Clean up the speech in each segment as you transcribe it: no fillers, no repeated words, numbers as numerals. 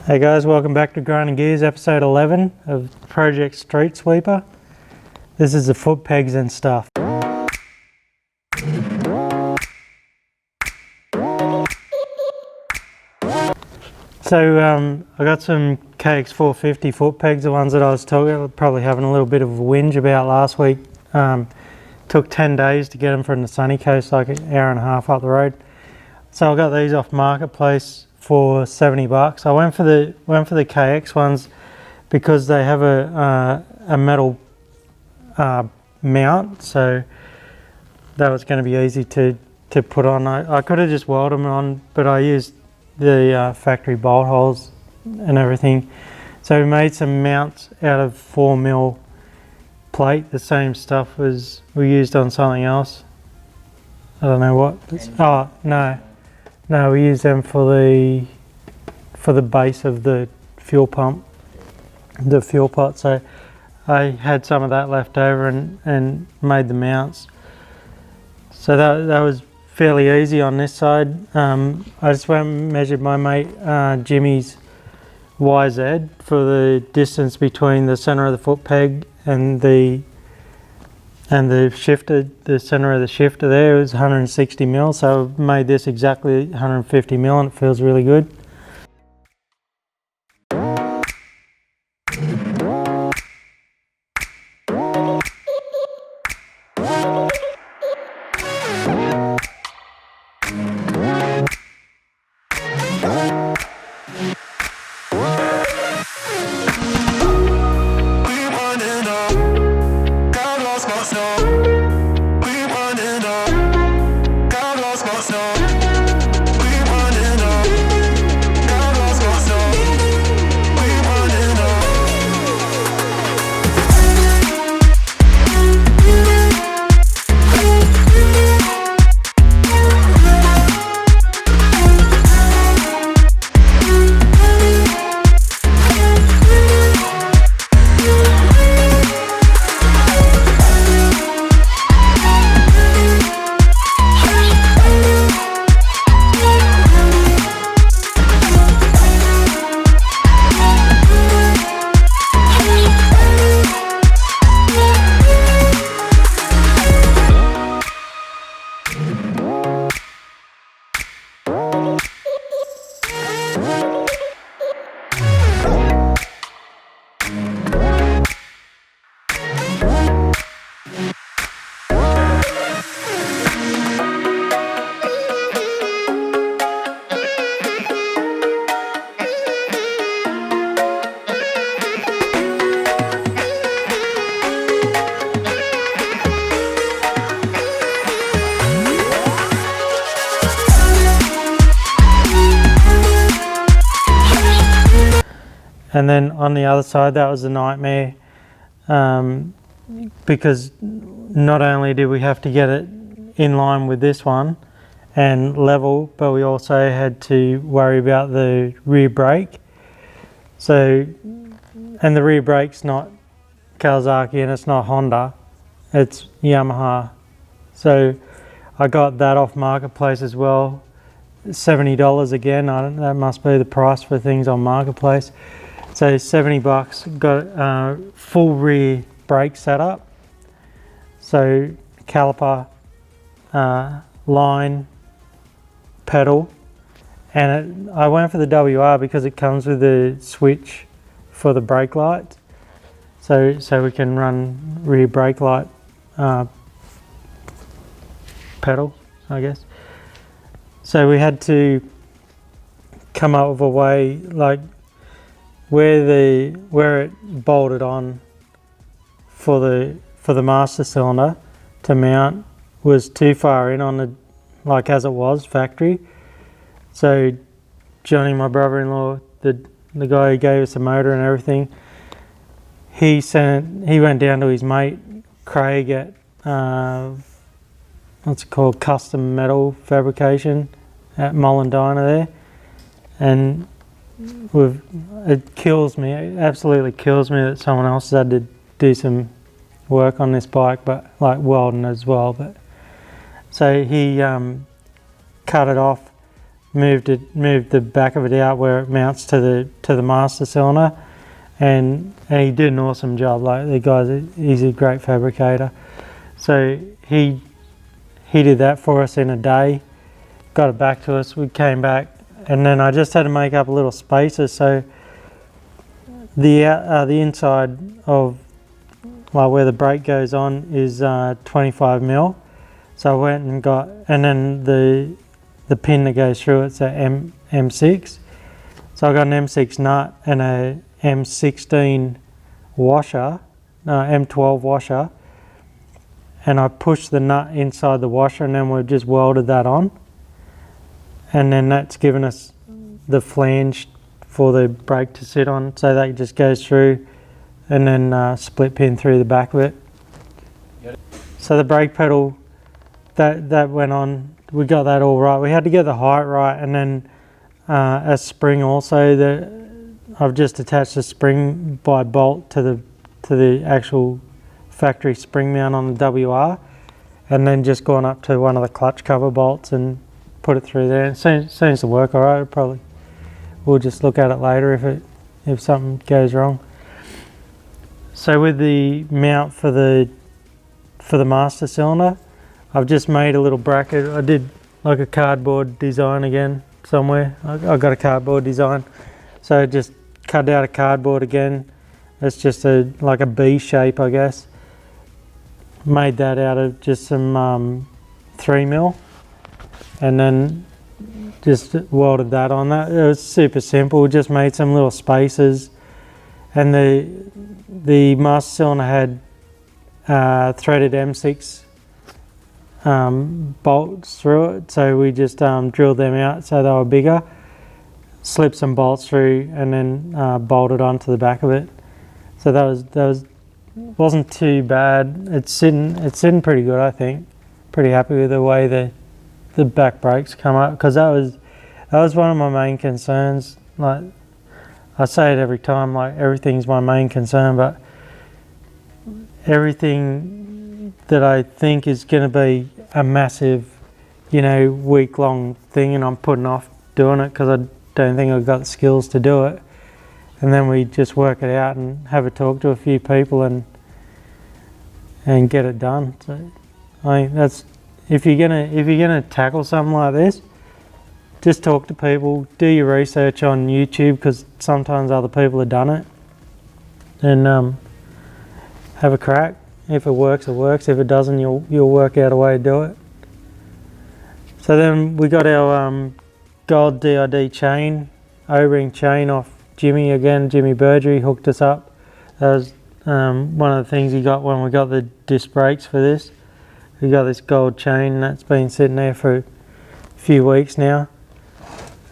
Hey guys, welcome back to Grinding Gears, episode 11 of Project Streetsweeper. This is the Footpegs and stuff. So I got some KX450 Footpegs, the ones that I was probably having a little bit of a whinge about last week. Took 10 days to get them from the sunny coast, like an hour and a half up the road. So I got these off Marketplace for $70. I went for the KX ones because they have a metal mount, so that was going to be easy to put on. I could have just welded them on, but I used the factory bolt holes and everything. So we made some mounts out of 4mm plate, the same stuff as we used on something else. I don't know what. Oh no, we used them for the base of the fuel pump, the fuel pot. So I had some of that left over and made the mounts. So that was fairly easy on this side. I just went and measured my mate Jimmy's YZ for the distance between the center of the foot peg and the shifter, the center of the shifter there. It was 160 mil, so I made this exactly 150 mil and it feels really good. And then on the other side, that was a nightmare because not only did we have to get it in line with this one and level, but we also had to worry about the rear brake. So, and the rear brake's not Kawasaki and it's not Honda, it's Yamaha. So I got that off Marketplace as well, $70 again. That must be the price for things on Marketplace. So $70, got full rear brake setup. So caliper, line, pedal, and I went for the WR because it comes with the switch for the brake lights. So we can run rear brake light pedal, I guess. So we had to come up with a way, like where it bolted on for the master cylinder to mount was too far in on the, like as it was factory. So Johnny, my brother-in-law, the guy who gave us the motor and everything, he went down to his mate Craig at what's it called, Custom Metal Fabrication at Mollendina there, and it kills me, it absolutely kills me that someone else has had to do some work on this bike, but like welding as well. But so he cut it off, moved the back of it out where it mounts to the master cylinder, and he did an awesome job. Like, the guy's he's a great fabricator, so he did that for us in a day, got it back to us. We came back, and then I just had to make up a little spacer, so the inside of, like, where the brake goes on is 25 mil. So I went and got, and then the pin that goes through it's a M6. So I got an M6 nut and a M16 washer, M12 washer, and I pushed the nut inside the washer, and then we've just welded that on, and then that's given us the flange for the brake to sit on, so that just goes through, and then split pin through the back of it. So the brake pedal, that went on. We got that all right. We had to get the height right, and then a spring also. I've just attached a spring by bolt to the actual factory spring mount on the WR, and then just gone up to one of the clutch cover bolts and put it through there. It seems to work all right. Probably we'll just look at it later if something goes wrong. So with the mount for the master cylinder, I've just made a little bracket. I did like a cardboard design again somewhere. I got a cardboard design, so I just cut out a cardboard again. It's just like a B shape, I guess. Made that out of just some 3mm, and then just welded that on. That it was super simple. Just made some little spacers, and the master cylinder had threaded M6 bolts through it, so we just drilled them out so they were bigger, slipped some bolts through, and then bolted onto the back of it. So that wasn't too bad. It's sitting pretty good, I think. Pretty happy with the way the back brakes come up, because that was one of my main concerns. Like, I say it every time, like, everything's my main concern, but everything that I think is going to be a massive, week-long thing, and I'm putting off doing it because I don't think I've got the skills to do it. And then we just work it out and have a talk to a few people and get it done. So I think that's, if you're gonna tackle something like this, just talk to people, do your research on YouTube, because sometimes other people have done it, and have a crack. If it works, it works. If it doesn't, you'll work out a way to do it. So then we got our gold DID chain, O-ring chain off Jimmy again. Jimmy Burgery hooked us up. That was one of the things he got when we got the disc brakes for this. We got this gold chain that's been sitting there for a few weeks now,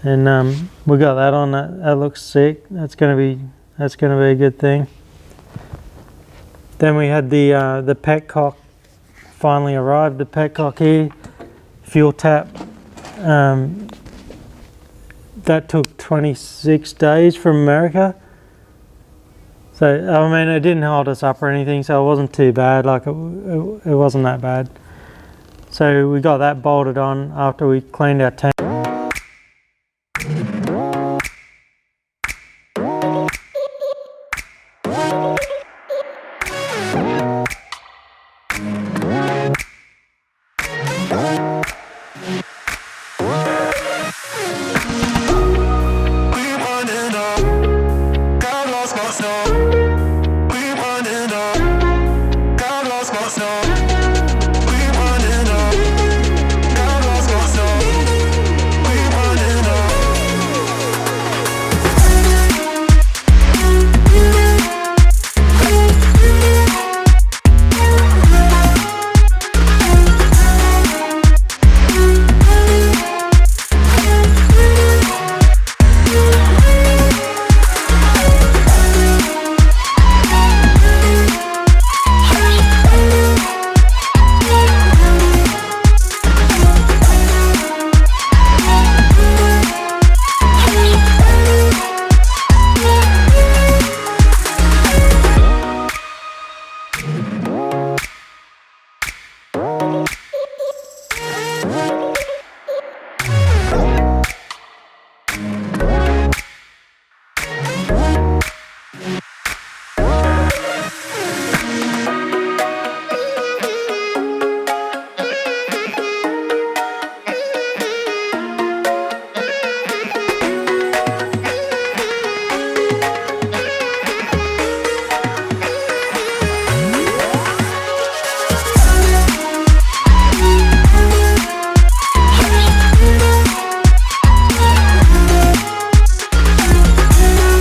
and we got that on. That looks sick. That's gonna be a good thing. Then we had the petcock finally arrived. The petcock here, fuel tap. That took 26 days from America. So, I mean, it didn't hold us up or anything, so it wasn't too bad. Like, it wasn't that bad. So we got that bolted on after we cleaned our tank.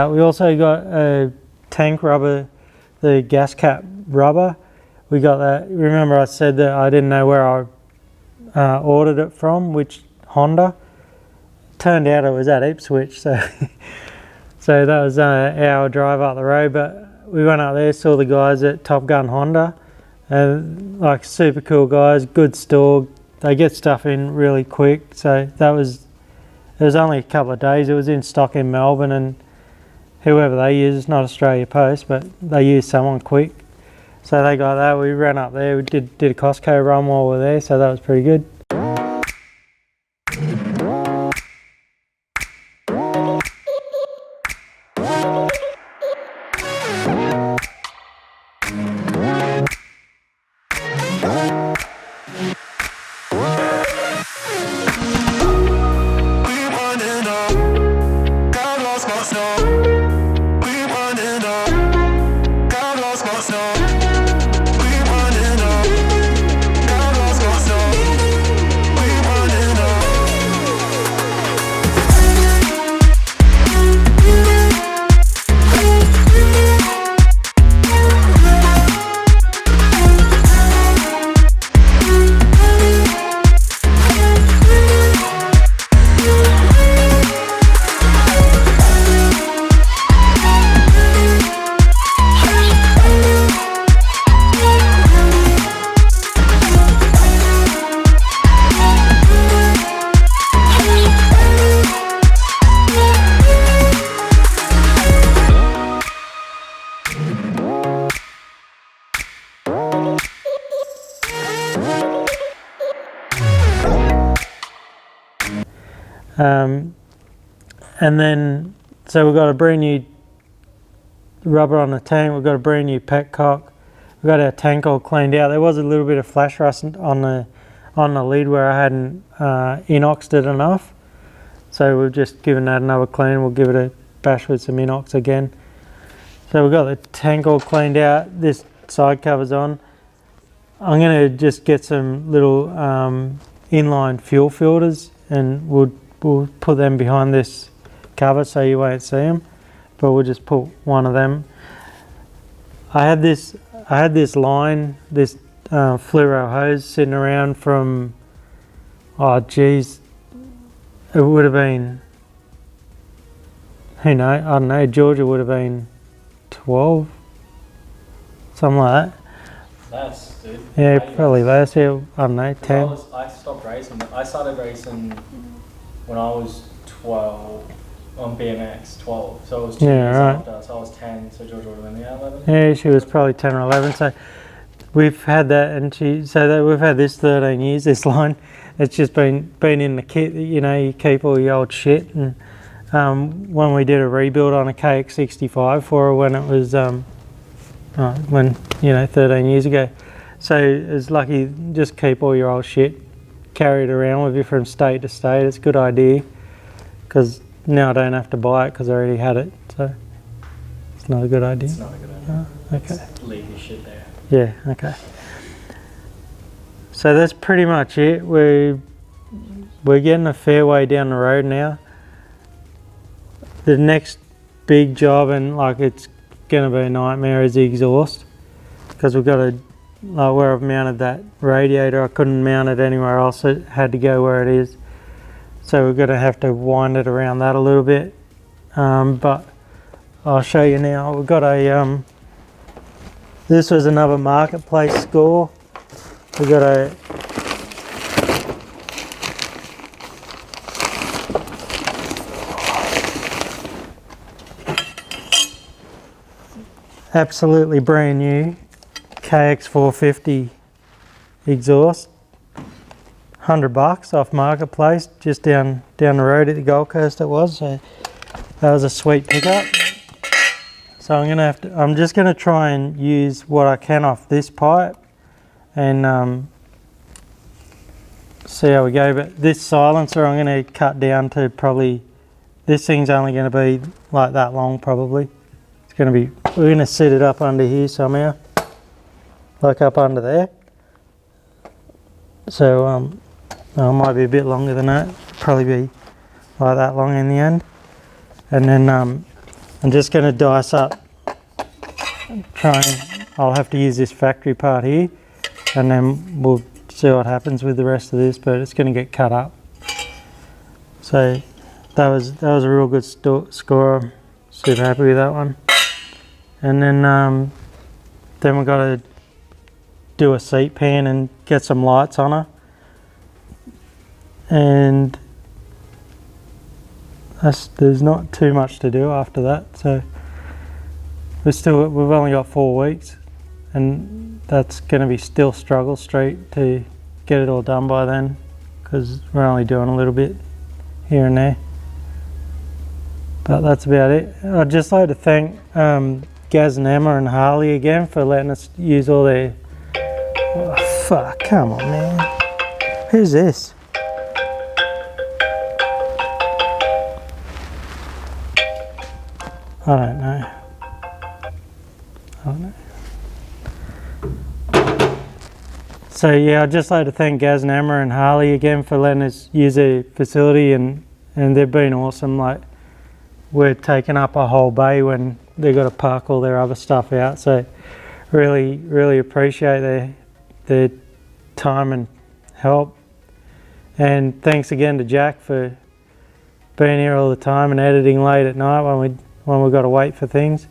We also got a tank rubber, the gas cap rubber. We got that. Remember I said that I didn't know where I ordered it from, which Honda. Turned out it was at Ipswich, so so that was an hour drive up the road. But we went up there, saw the guys at Top Gun Honda, like super cool guys, good store. They get stuff in really quick. So it was only a couple of days. It was in stock in Melbourne, and whoever they use, it's not Australia Post, but they use someone quick. So they got that. We ran up there. We did a Costco run while we were there, so that was pretty good. And then, so we've got a brand new rubber on the tank, we've got a brand new petcock, we've got our tank all cleaned out. There was a little bit of flash rust on the lid where I hadn't inoxed it enough. So we've just given that another clean. We'll give it a bash with some inox again. So we've got the tank all cleaned out, this side cover's on. I'm going to just get some little inline fuel filters, and we'll put them behind this cover so you won't see them, but we'll just put one of them. I had this line, this fluoro hose sitting around from, oh geez, it would have been, who knows, I don't know, Georgia would have been 12, something like that. Less, dude. Yeah, probably less. Yeah, I don't know, 10. I stopped racing. I started racing when I was 12 on BMX. 12. So it was 2 years after. So I was 10. So Georgia would have been 11. Yeah, she was probably 10 or 11. So we've had that, and we've had this 13 years. This line, it's just been in the kit. You know, you keep all your old shit. And when we did a rebuild on a KX65 for her when it was 13 years ago. So it's lucky, just keep all your old shit, carry it around with you from state to state. It's a good idea, because now I don't have to buy it because I already had it. So it's not a good idea. It's not a good idea. Oh, okay. Just leave your shit there. Yeah, okay. So that's pretty much it. We're getting a fair way down the road now. The next big job, and like it's going to be a nightmare, is the exhaust, because we've got to, like where I've mounted that radiator, I couldn't mount it anywhere else. It had to go where it is. So we're going to have to wind it around that a little bit. But I'll show you now. We've got a, this was another marketplace score. We've got a, absolutely brand new KX450 exhaust, $100 off marketplace, just down the road at the Gold Coast it was. So that was a sweet pickup. So I'm just gonna try and use what I can off this pipe and see how we go. But this silencer I'm gonna cut down to probably, this thing's only gonna be like that long probably. It's gonna be, we're gonna set it up under here somehow, like up under there. So it might be a bit longer than that, probably be like that long in the end. And then I'm just going to dice up, I'll have to use this factory part here, and then we'll see what happens with the rest of this, but it's going to get cut up. So that was a real good score. I'm super happy with that one. And then we've got to do a seat pan and get some lights on her. And there's not too much to do after that. So we've only got 4 weeks, and that's going to be still struggle street to get it all done by then, because we're only doing a little bit here and there. But that's about it. I'd just like to thank Gaz and Emma and Harley again for letting us use all their... Oh, fuck, come on, man. Who's this? I don't know. So yeah, I'd just like to thank Gaz and Emma and Harley again for letting us use their facility, and they've been awesome. Like, we're taking up a whole bay when they've got to park all their other stuff out. So really appreciate their time and help. And thanks again to Jack for being here all the time and editing late at night when we've got to wait for things.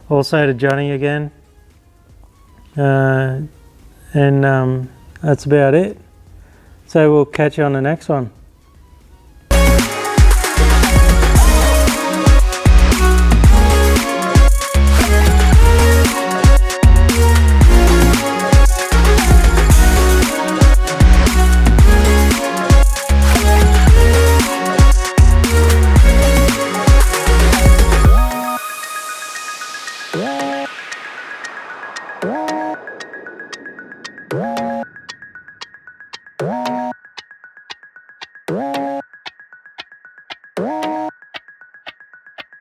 Also to Johnny again. And that's about it. So we'll catch you on the next one.